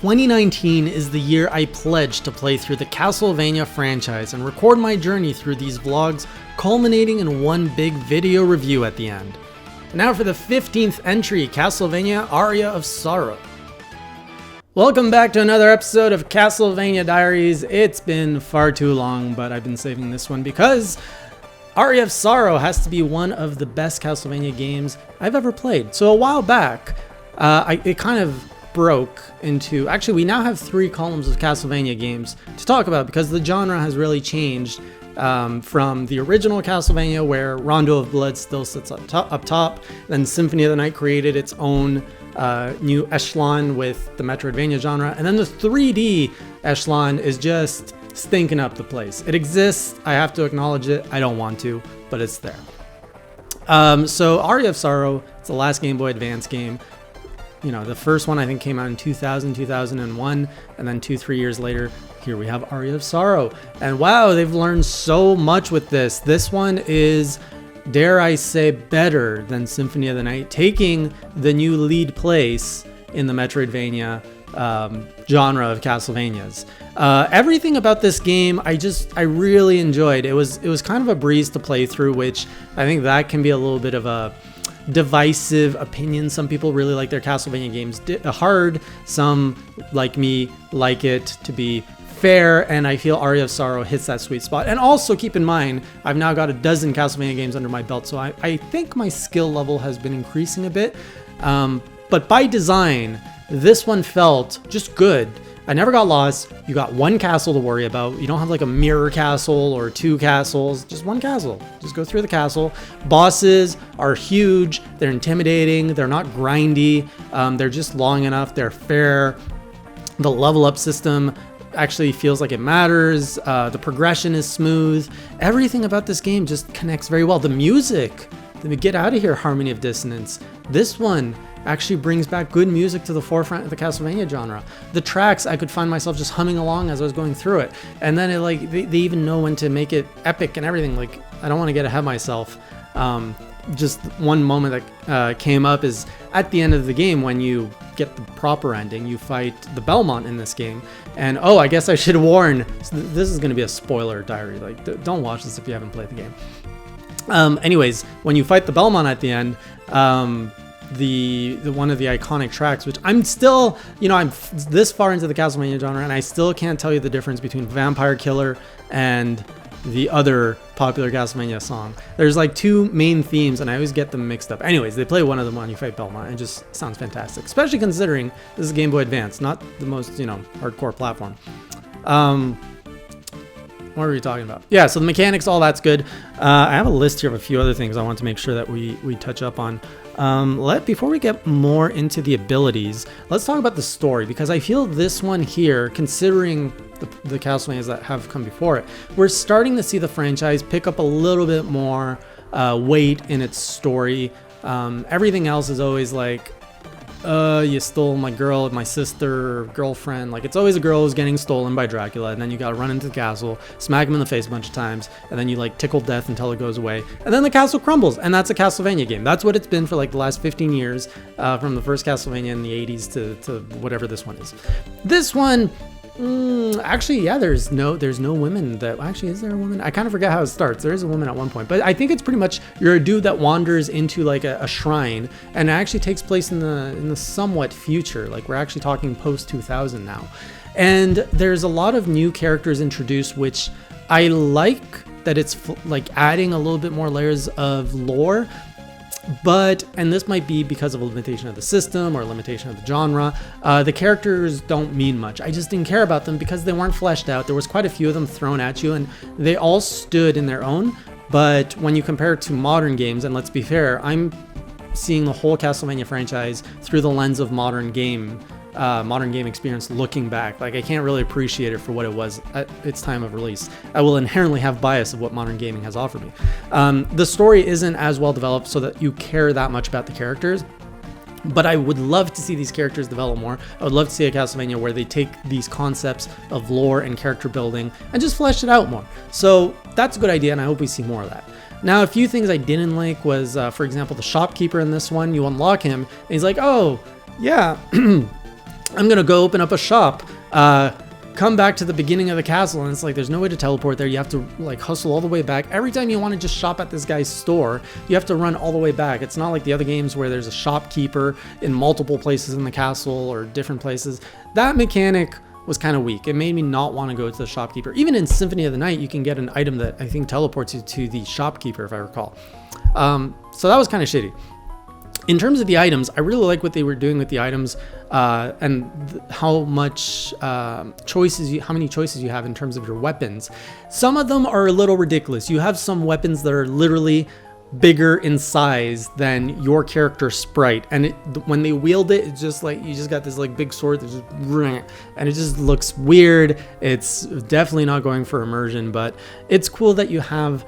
2019 is the year I pledged to play through the Castlevania franchise and record my journey through these vlogs, culminating in one big video review at the end. And now for the 15th entry, Castlevania Aria of Sorrow. Welcome back to another episode of Castlevania Diaries. It's been far too long, but I've been saving this one because Aria of Sorrow has to be one of the best Castlevania games I've ever played. So a while back, it kind of broke into, actually we now have 3 columns of Castlevania games to talk about because the genre has really changed from the original Castlevania, where Rondo of Blood still sits up top, then Symphony of the Night created its own new echelon with the Metroidvania genre, and then the 3D echelon is just stinking up the place. It exists, I have to acknowledge it, I don't want to, but it's there. So Aria of Sorrow, it's the last Game Boy Advance game. You know, the first one I think came out in 2000, 2001, and then 2-3 years later, here we have Aria of Sorrow. And wow, they've learned so much with this. This one is, dare I say, better than Symphony of the Night, taking the new lead place in the Metroidvania genre of Castlevanias. Everything about this game, I really enjoyed. It was kind of a breeze to play through, which I think that can be a little bit of a divisive opinion. Some people really like their Castlevania games hard. Some, like me, like it to be fair, and I feel Aria of Sorrow hits that sweet spot. And also keep in mind, I've now got a dozen Castlevania games under my belt, so I think my skill level has been increasing a bit. But by design, this one felt just good. I never got lost. You got one castle to worry about. You don't have like a mirror castle or 2 castles, just one castle. Just go through the castle. Bosses are huge. They're intimidating. They're not grindy. They're just long enough. They're fair. The level up system actually feels like it matters. The progression is smooth. Everything about this game just connects very well. The music, get out of here, Harmony of Dissonance. This one actually brings back good music to the forefront of the Castlevania genre. The tracks, I could find myself just humming along as I was going through it. And then it they even know when to make it epic and everything. Like, I don't want to get ahead of myself. Just one moment that came up is at the end of the game when you get the proper ending, you fight the Belmont in this game. And I guess I should warn, this is going to be a spoiler diary. Like, don't watch this if you haven't played the game. Anyways, when you fight the Belmont at the end, the one of the iconic tracks, which I'm still, I'm this far into the Castlevania genre and I still can't tell you the difference between Vampire Killer and the other popular Castlevania song. There's like 2 main themes and I always get them mixed up. Anyways, they play one of them when you fight Belmont. It just sounds fantastic, especially considering this is Game Boy Advance, not the most, hardcore platform. What were we talking about? Yeah, so the mechanics, all that's good. I have a list here of a few other things I want to make sure that we touch up on. Before we get more into the abilities, let's talk about the story, because I feel this one here, considering the Castlevanias that have come before it, we're starting to see the franchise pick up a little bit more weight in its story. Everything else is always like, you stole my girl, my sister, girlfriend. Like, it's always a girl who's getting stolen by Dracula, and then you gotta run into the castle, smack him in the face a bunch of times, and then you like tickle death until it goes away, and then the castle crumbles, and that's a Castlevania game. That's what it's been for like the last 15 years, from the first Castlevania in the 80s to whatever this one is. This one, actually, yeah, there's no women that, actually, is there a woman? I kind of forget how it starts. There is a woman at one point, but I think it's pretty much you're a dude that wanders into like a shrine, and it actually takes place in the somewhat future. Like, we're actually talking post 2000 now, and there's a lot of new characters introduced, which I like that it's like adding a little bit more layers of lore. But, and this might be because of a limitation of the system or a limitation of the genre, the characters don't mean much. I just didn't care about them because they weren't fleshed out. There was quite a few of them thrown at you, and they all stood in their own. But when you compare it to modern games, and let's be fair, I'm seeing the whole Castlevania franchise through the lens of modern game experience looking back. Like, I can't really appreciate it for what it was at its time of release. I will inherently have bias of what modern gaming has offered me. The story isn't as well developed so that you care that much about the characters, but I would love to see these characters develop more. I would love to see a Castlevania where they take these concepts of lore and character building and just flesh it out more. So that's a good idea, and I hope we see more of that. Now, a few things I didn't like was, for example, the shopkeeper in this one. You unlock him, and he's like, oh, yeah, I'm gonna go open up a shop, come back to the beginning of the castle, and it's like there's no way to teleport there. You have to like hustle all the way back. Every time you want to just shop at this guy's store, you have to run all the way back. It's not like the other games where there's a shopkeeper in multiple places in the castle or different places. That mechanic was kind of weak. It made me not want to go to the shopkeeper. Even in Symphony of the Night, you can get an item that I think teleports you to the shopkeeper, if I recall. So that was kind of shitty. In terms of the items, I really like what they were doing with the items, and how much how many choices you have in terms of your weapons. Some of them are a little ridiculous. You have some weapons that are literally bigger in size than your character's sprite, and when they wield it, it's just like you just got this like big sword that's just, and it just looks weird. It's definitely not going for immersion, but it's cool that you have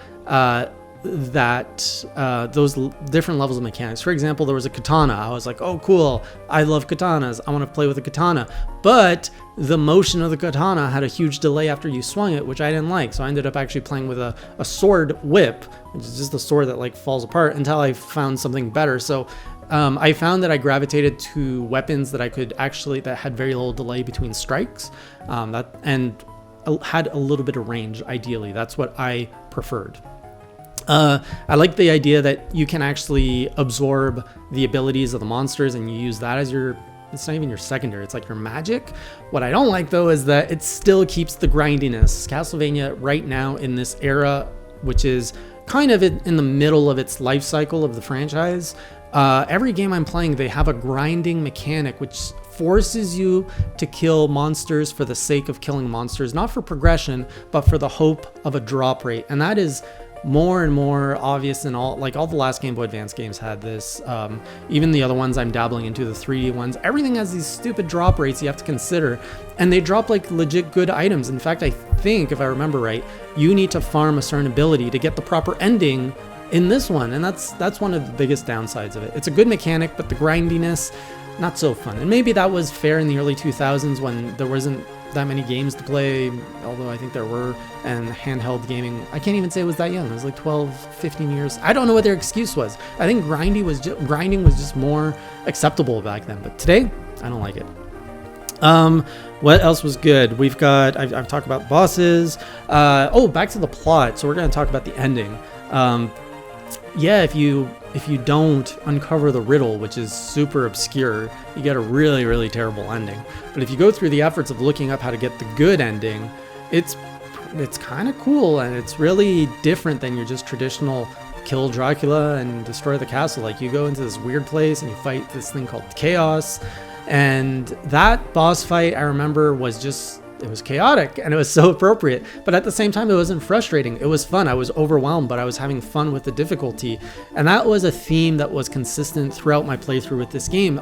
those different levels of mechanics. For example, there was a katana. I was like, oh cool, I love katanas, I want to play with a katana, but the motion of the katana had a huge delay after you swung it, which I didn't like, so I ended up actually playing with a sword whip, which is just a sword that like falls apart, until I found something better. So I found that I gravitated to weapons that that had very little delay between strikes, and had a little bit of range. Ideally, that's what I preferred. I like the idea that you can actually absorb the abilities of the monsters, and you use that as it's not even your secondary, it's like your magic. What I don't like though is that it still keeps the grindiness. Castlevania right now in this era, which is kind of in the middle of its life cycle of the franchise, every game I'm playing, they have a grinding mechanic which forces you to kill monsters for the sake of killing monsters, not for progression, but for the hope of a drop rate. And that is more and more obvious in all the last Game Boy Advance games had this. Even the other ones I'm dabbling into, the 3D ones, everything has these stupid drop rates you have to consider, and they drop like legit good items. In fact, I think if I remember right, you need to farm a certain ability to get the proper ending in this one, and that's one of the biggest downsides of it. It's a good mechanic, but the grindiness, not so fun. And maybe that was fair in the early 2000s when there wasn't that many games to play, although I think there were, and handheld gaming, I can't even say it was that young. It was like 12, 15 years. I don't know what their excuse was. I think grinding was just more acceptable back then, but today, I don't like it. What else was good? We've got, I've talked about bosses. Back to the plot. So we're going to talk about the ending. Yeah, if you don't uncover the riddle, which is super obscure, you get a really, really terrible ending. But if you go through the efforts of looking up how to get the good ending, it's kind of cool, and it's really different than your just traditional kill Dracula and destroy the castle. Like, you go into this weird place and you fight this thing called Chaos, and that boss fight, I remember, it was chaotic, and it was so appropriate, but at the same time it wasn't frustrating. It was fun. I was overwhelmed, but I was having fun with the difficulty, and that was a theme that was consistent throughout my playthrough with this game.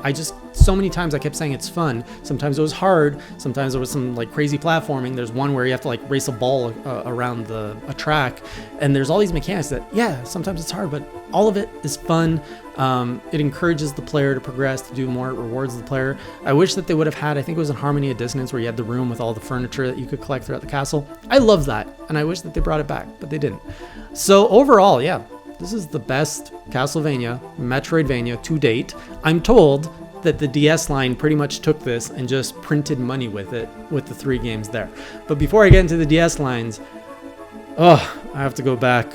So many times I kept saying it's fun. Sometimes it was hard, sometimes there was some like crazy platforming. There's one where you have to like race a ball around a track, and there's all these mechanics that, yeah, sometimes it's hard, but all of it is fun. It encourages the player to progress, to do more. It rewards the player. I wish that they would have had, I think it was in Harmony of Dissonance, where you had the room with all the furniture that you could collect throughout the castle. I love that, and I wish that they brought it back, but they didn't. So overall, yeah, this is the best Castlevania Metroidvania to date. I'm told that the DS line pretty much took this and just printed money with it, with the 3 games there. But before I get into the DS lines, I have to go back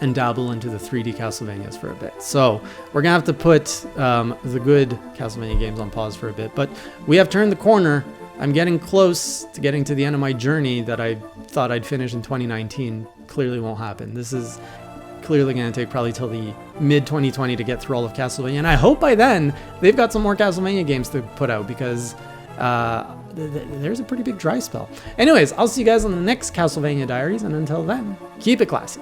and dabble into the 3D Castlevanias for a bit. So we're gonna have to put the good Castlevania games on pause for a bit, but we have turned the corner. I'm getting close to getting to the end of my journey that I thought I'd finish in 2019. Clearly won't happen. This is clearly gonna take probably till the mid 2020 to get through all of Castlevania, and I hope by then they've got some more Castlevania games to put out, because there's a pretty big dry spell. Anyways, I'll see you guys on the next Castlevania Diaries, and until then, keep it classy.